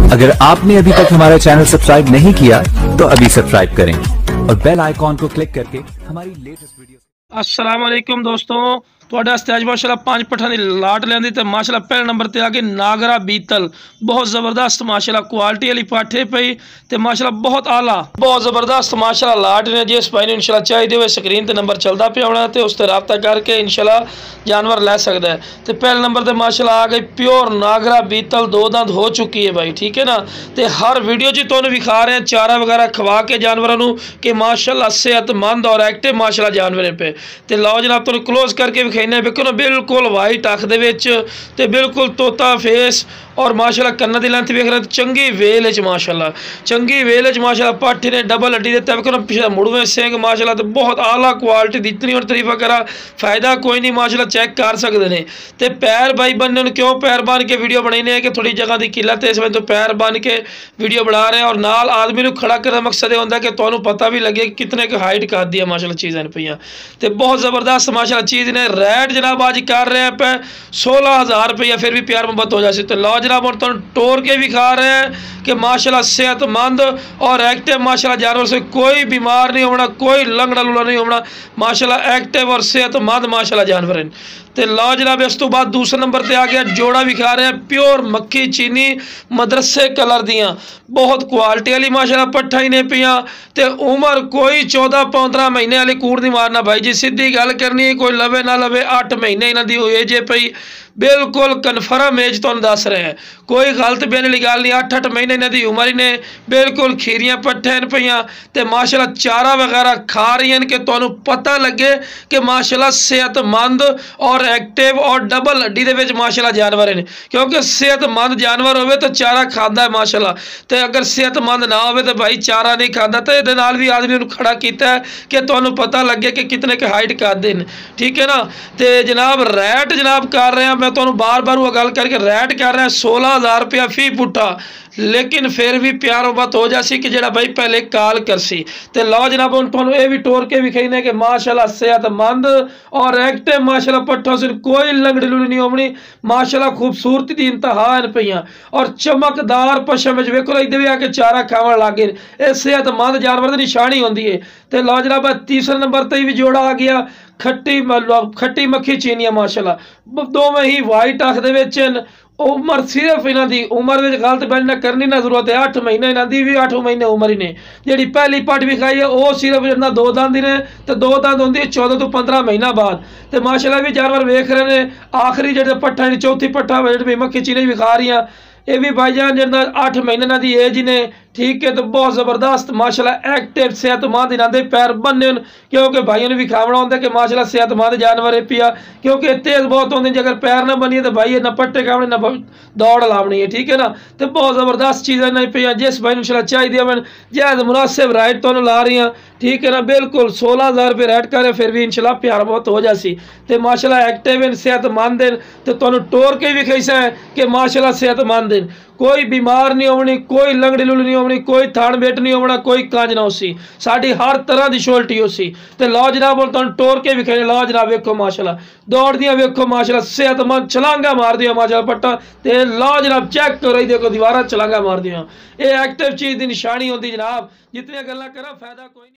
अगर आपने अभी तक हमारा चैनल सब्सक्राइब नहीं किया तो अभी सब्सक्राइब करें और बेल आइकॉन को क्लिक करके हमारी लेटेस्ट वीडियो। अस्सलाम वालेकुम दोस्तों, ਤੁਹਾਡੇ ਵਾਸਤੇ ਅੱਜ ਮਾਸ਼ਾਅੱਲਾ 5 ਪੱਠਾਂ ਦੀ ਲਾਟ ਲੈਂਦੀ ਤੇ ਮਾਸ਼ਾਅੱਲਾ ਪਹਿਲੇ ਨੰਬਰ ਤੇ ਆ ਕੇ ਨਾਗਰਾ ਬੀਤਲ ਬਹੁਤ ਜ਼ਬਰਦਸਤ ਮਾਸ਼ਾਅੱਲਾ ਕੁਆਲਿਟੀ ਵਾਲੀ ਪਾਠੇ ਪਈ ਤੇ ਮਾਸ਼ਾਅੱਲਾ ਬਹੁਤ ਆਲਾ ਬਹੁਤ ਜ਼ਬਰਦਸਤ ਮਾਸ਼ਾਅੱਲਾ ਲਾਟ ਨੇ। ਜਿਸ ਭਾਈ ਨੂੰ ਇਨਸ਼ਾਅੱਲਾ ਚਾਹੀਦੇ ਹੋਵੇ ਸਕਰੀਨ ਤੇ ਨੰਬਰ ਚੱਲਦਾ ਪਿਆ ਹੋਣਾ ਤੇ ਉਸ ਤੇ ਰਾਬਤਾ ਕਰਕੇ ਇਨਸ਼ਾਅੱਲਾ जानवर ले सकता है। तो पहले नंबर पर माशाल्लाह आ गई प्योर नागरा बीतल, 2 दांत हो चुकी है भाई, ठीक है ना। तो हर वीडियो च तुहानूं विखा रहे हैं चारा वगैरह खवा के जानवरों कि माशाल्लाह सेहतमंद और एक्टिव माशाल्लाह जानवर पे। तो लो जनाब तुहानूं क्लोज करके विखाइने बिल्कुल बिल्कुल वाइट अख दे विच ते बिल्कुल तोता फेस और माशाल्लाह कन्ना दी लेंथ वेख रहे चंगी वेल माशाल्लाह चंगी वेल माशाल्लाह पाठी ने डबल हड्डी दे बिल्कुल पिछला मुड़वे सिंह माशाल्लाह तो बहुत आला क्वालिटी दी। इतनी और तारीफ करा फायदा कोई नहीं माशाल्लाह चेक कर सकते हैं। तो पैर बाई बनने क्यों पैर बन के वीडियो बनाई ने कि थोड़ी जगह की किल्लत है, इस वजह तो पैर बन के वीडियो बना रहे हैं और नाल आदमी को खड़ा करने का मकसद ये होता है कि तुहानूं पता भी लगे कितने की हाइट कर दी है माशाल्लाह चीज़ें पईयां। तो बहुत ज़बरदस्त माशाल्लाह चीज़ ने रेट जनाब आज कर रहे हैं पे 16,000 रुपया, फिर भी प्यार मोहब्बत हो जाए। तो लो जनाब हम तुहानूं टोर के विखा रहे हैं कि माशाल्लाह सेहतमंद और एक्टिव माशाल्लाह जानवर से कोई बीमार नहीं होना, कोई लंगड़ा लूला नहीं होना, माशाल्लाह एक्टिव और सेहतमंद माशाल्लाह जानवर हैं। तो लो जनाब इस तो बाद दूसरे नंबर पर आ गया जोड़ा विखा रहे हैं प्योर मक्खी चीनी मदरसे कलर दियाँ बहुत क्वालिटी वाली माशाल्लाह पट्ठा ही ने पियाँ। तो उम्र कोई 14-15 महीने वाली कूड़ नहीं मारना भाई जी, सीधी गल करनी है, कोई लवे ना लवे 8 महीने इन्हों की एज है पई, बिल्कुल कन्फर्म एज तुहानूं दस रहे हैं, कोई गलत बेन वाली गल नहीं। 8-8 महीने इन्हों की उम्र ही ने, बिल्कुल खीरियाँ पट्ठे पईयां ते माशाल्लाह चारा वगैरह खा रही हैं कि तुहानूं पता लगे कि माशाल्लाह सेहतमंद और एक्टिव और डबल हड्डी दे विच माशाल्लाह जानवर हैं। क्योंकि सेहतमंद जानवर होवे तो चारा खाता है माशाल्लाह, तो अगर सेहतमंद ना होवे तो भाई चारा नहीं खाता। तो ये नाल भी आदमी नूं खड़ा किया है कि तुहानूं पता लगे कि कितने के हाइट करते हैं, ठीक है ना। तो जनाब रेट जनाब कर रहे हैं, मैं तुहानूं बार बार वो गल करके रेट कर रहे हैं 16,000 रुपया फी पुट्ठा, लेकिन फिर भी प्यार मोहब्बत हो जासी कि जेड़ा भाई पहले कॉल करसी। तो लो जनाब हम तुहानूं ये भी टोर के विखाइने कि माशाल्लाह सेहतमंद और एक्टिव माशाल्लाह पट्ठों से कोई लंगड़ी लुड़ी नहीं होनी, माशाल्लाह खूबसूरती दी इंतहा है पईयां और चमकदार पशम वेखो इधर भी आके चारा खावन लग गए, ये सेहतमंद जानवर की निशानी होंदी है। तो लो जनाब तीसरे नंबर पर भी जोड़ा आ गया खट्टी मक्खी चीनिया माशाल्लाह दोवें ही वाइट अख दे विच। उम्र सिर्फ इन्हों की उम्र में गलत बहन करनी ना जरूरत है, 8 महीने इन्हों की भी 8 महीने उम्र ही ने। जी पहली पट विखाई है वो सिर्फ इन्होंने 2 दांत ही ने, तो 2 दांत होंगी 14 तो 15 महीना बाद। तो माशाल्लाह भी जानवर वेख रहे हैं। आखिरी जो पट्ठा चौथी पट्ठा जी मक्खी चीनी विखा रही हैं, ये भी भाईजान जिन्ना 8 महीने की एज ने, ठीक है। तो बहुत ज़बरदस्त माशाल्लाह एक्टिव सेहतमंद इन्हों के पैर बने, क्योंकि भाइयों ने विखावना होंगे कि माशाल्लाह सेहतमंद जानवर है पिया, क्योंकि तेज़ बहुत होंगे अगर पैर ना बनिए तो भाई ना पट्टे खाने ना दौड़ लावनी है, ठीक है ना। तो बहुत ज़बरदस्त चीज़ें नहीं पिया, जिस भाई इंशाल्लाह चाहिए मैं जैद मुनासिब राइट तो ला रही हैं, ठीक है ना। बिल्कुल 16,000 रुपये रेट करें फिर भी इंशाल्लाह प्यार बहुत हो जासी। तो माशाल्लाह एक्टिव हैं सेहतमंद हैं, तो तुहानूं टोर के भी कैसा है कि माशाल्लाह सेहतमंद हैं, कोई बीमार नहीं होनी, कोई लंगड़ी लुड़ी नहीं होनी, कोई थान बेट नहीं होना, कोई कांज ना होसी, साड़ी हर तरह की शोल्टी होसी। तो लो जनाब तुहानूं टोर के विखाई, लो जनाब वेखो माशाल्लाह दौड़ दियां वेखो माशाल्लाह सेहतमंद छलांगा मार दिया माशाल्लाह पट्टा। तो लो जनाब चेक करो देखो दीवारा छलांगा मार दिया, ये एक्टिव चीज़ की निशानी होती जनाब। जितनी गल्लां करा फायदा कोई नहीं।